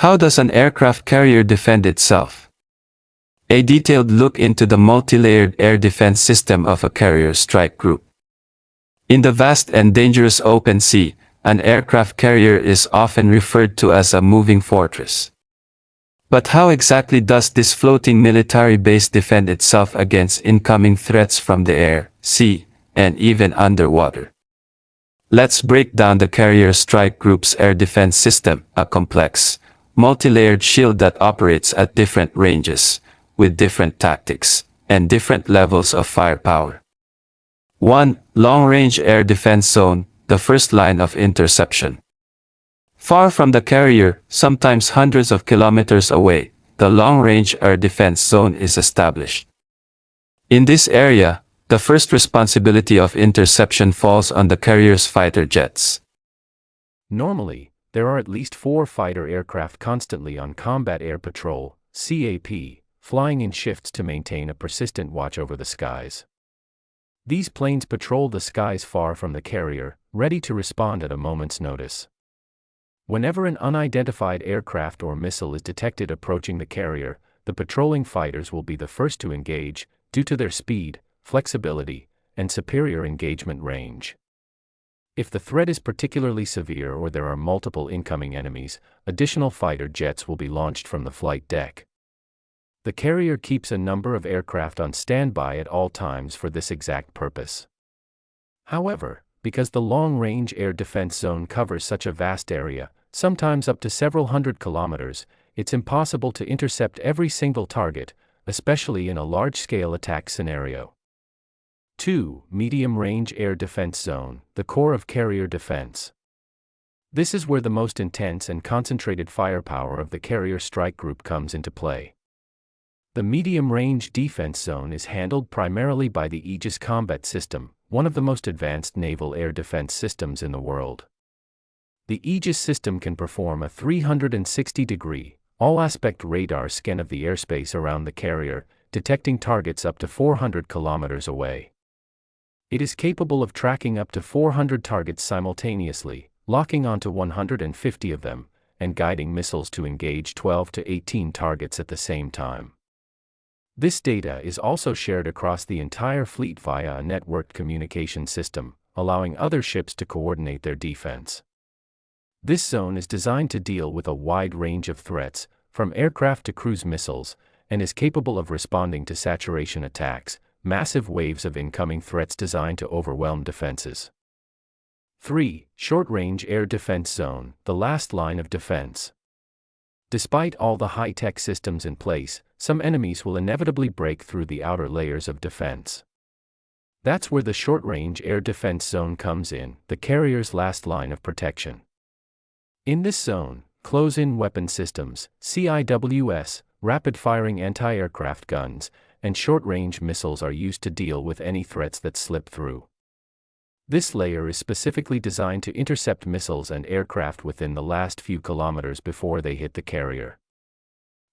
How does an aircraft carrier defend itself? A detailed look into the multi-layered air defense system of a carrier strike group. In the vast and dangerous open sea, an aircraft carrier is often referred to as a moving fortress. But how exactly does this floating military base defend itself against incoming threats from the air, sea, and even underwater? Let's break down the carrier strike group's air defense system, a complex, multi-layered shield that operates at different ranges, with different tactics, and different levels of firepower. 1. Long-range air defense zone, the first line of interception. Far from the carrier, sometimes hundreds of kilometers away, the long-range air defense zone is established. In this area, the first responsibility of interception falls on the carrier's fighter jets. Normally, there are at least 4 fighter aircraft constantly on combat air patrol, CAP, flying in shifts to maintain a persistent watch over the skies. These planes patrol the skies far from the carrier, ready to respond at a moment's notice. Whenever an unidentified aircraft or missile is detected approaching the carrier, the patrolling fighters will be the first to engage, due to their speed, flexibility, and superior engagement range. If the threat is particularly severe or there are multiple incoming enemies, additional fighter jets will be launched from the flight deck. The carrier keeps a number of aircraft on standby at all times for this exact purpose. However, because the long-range air defense zone covers such a vast area, sometimes up to several hundred kilometers, it's impossible to intercept every single target, especially in a large-scale attack scenario. 2. Medium-range air defense zone, the core of carrier defense. This is where the most intense and concentrated firepower of the carrier strike group comes into play. The medium-range defense zone is handled primarily by the Aegis combat system, one of the most advanced naval air defense systems in the world. The Aegis system can perform a 360-degree, all-aspect radar scan of the airspace around the carrier, detecting targets up to 400 kilometers away. It is capable of tracking up to 400 targets simultaneously, locking onto 150 of them, and guiding missiles to engage 12 to 18 targets at the same time. This data is also shared across the entire fleet via a networked communication system, allowing other ships to coordinate their defense. This zone is designed to deal with a wide range of threats, from aircraft to cruise missiles, and is capable of responding to saturation attacks, massive waves of incoming threats designed to overwhelm defenses. 3. Short-range air defense zone, the last line of defense. Despite all the high-tech systems in place, some enemies will inevitably break through the outer layers of defense. That's where the short-range air defense zone comes in, the carrier's last line of protection. In this zone, close-in weapon systems, CIWS, rapid-firing anti-aircraft guns, and short-range missiles are used to deal with any threats that slip through. This layer is specifically designed to intercept missiles and aircraft within the last few kilometers before they hit the carrier.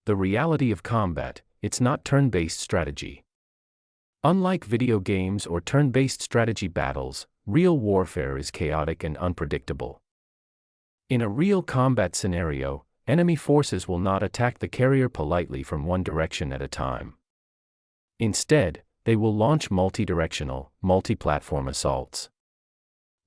The reality of combat, it's not turn-based strategy. Unlike video games or turn-based strategy battles, real warfare is chaotic and unpredictable. In a real combat scenario, enemy forces will not attack the carrier politely from one direction at a time. Instead, they will launch multi-directional, multi-platform assaults.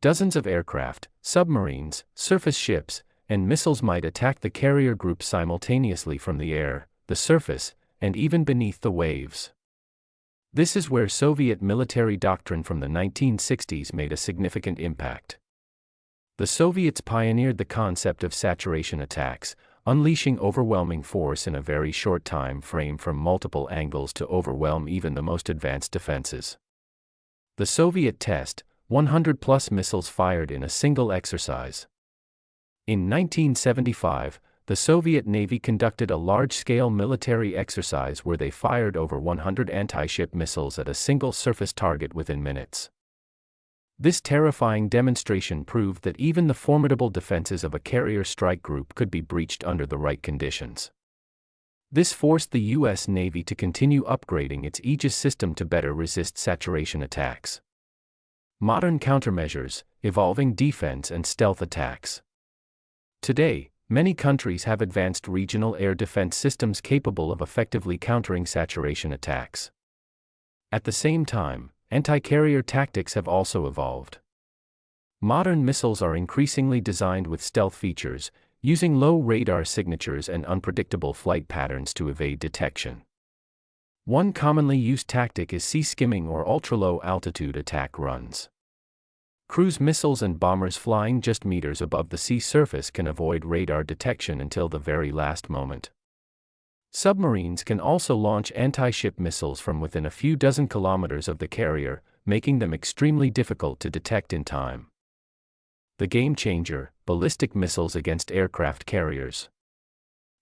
Dozens of aircraft, submarines, surface ships, and missiles might attack the carrier group simultaneously from the air, the surface, and even beneath the waves. This is where Soviet military doctrine from the 1960s made a significant impact. The Soviets pioneered the concept of saturation attacks, unleashing overwhelming force in a very short time frame from multiple angles to overwhelm even the most advanced defenses. The Soviet test, 100-plus missiles fired in a single exercise. In 1975, the Soviet Navy conducted a large-scale military exercise where they fired over 100 anti-ship missiles at a single surface target within minutes. This terrifying demonstration proved that even the formidable defenses of a carrier strike group could be breached under the right conditions. This forced the U.S. Navy to continue upgrading its Aegis system to better resist saturation attacks. Modern countermeasures, evolving defense and stealth attacks. Today, Many countries have advanced regional air defense systems capable of effectively countering saturation attacks. At the same time, anti-carrier tactics have also evolved. Modern missiles are increasingly designed with stealth features, using low radar signatures and unpredictable flight patterns to evade detection. One commonly used tactic is sea skimming or ultra-low altitude attack runs. Cruise missiles and bombers flying just meters above the sea surface can avoid radar detection until the very last moment. Submarines can also launch anti-ship missiles from within a few dozen kilometers of the carrier, making them extremely difficult to detect in time. The game changer: ballistic missiles against aircraft carriers.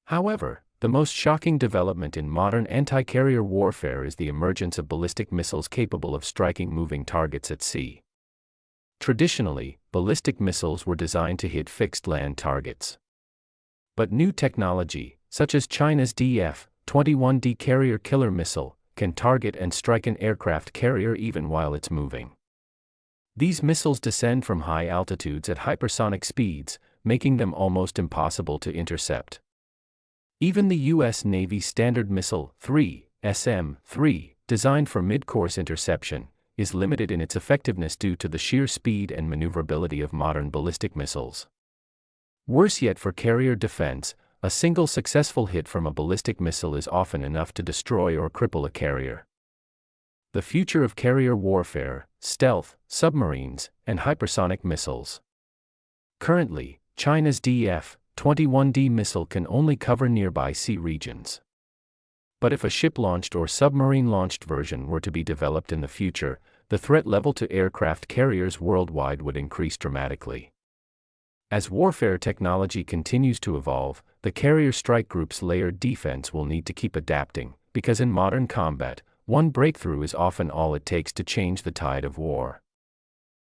However, the most shocking development in modern anti-carrier warfare is the emergence of ballistic missiles capable of striking moving targets at sea. Traditionally, ballistic missiles were designed to hit fixed land targets. But new technology, such as China's DF-21D carrier killer missile, can target and strike an aircraft carrier even while it's moving. These missiles descend from high altitudes at hypersonic speeds, making them almost impossible to intercept. Even the U.S. Navy Standard Missile 3, SM-3, designed for mid-course interception, is limited in its effectiveness due to the sheer speed and maneuverability of modern ballistic missiles. Worse yet, for carrier defense, a single successful hit from a ballistic missile is often enough to destroy or cripple a carrier. The future of carrier warfare: stealth, submarines, and hypersonic missiles. Currently, China's DF-21D missile can only cover nearby sea regions. But if a ship-launched or submarine-launched version were to be developed in the future, the threat level to aircraft carriers worldwide would increase dramatically. As warfare technology continues to evolve, the carrier strike group's layered defense will need to keep adapting, because in modern combat, one breakthrough is often all it takes to change the tide of war.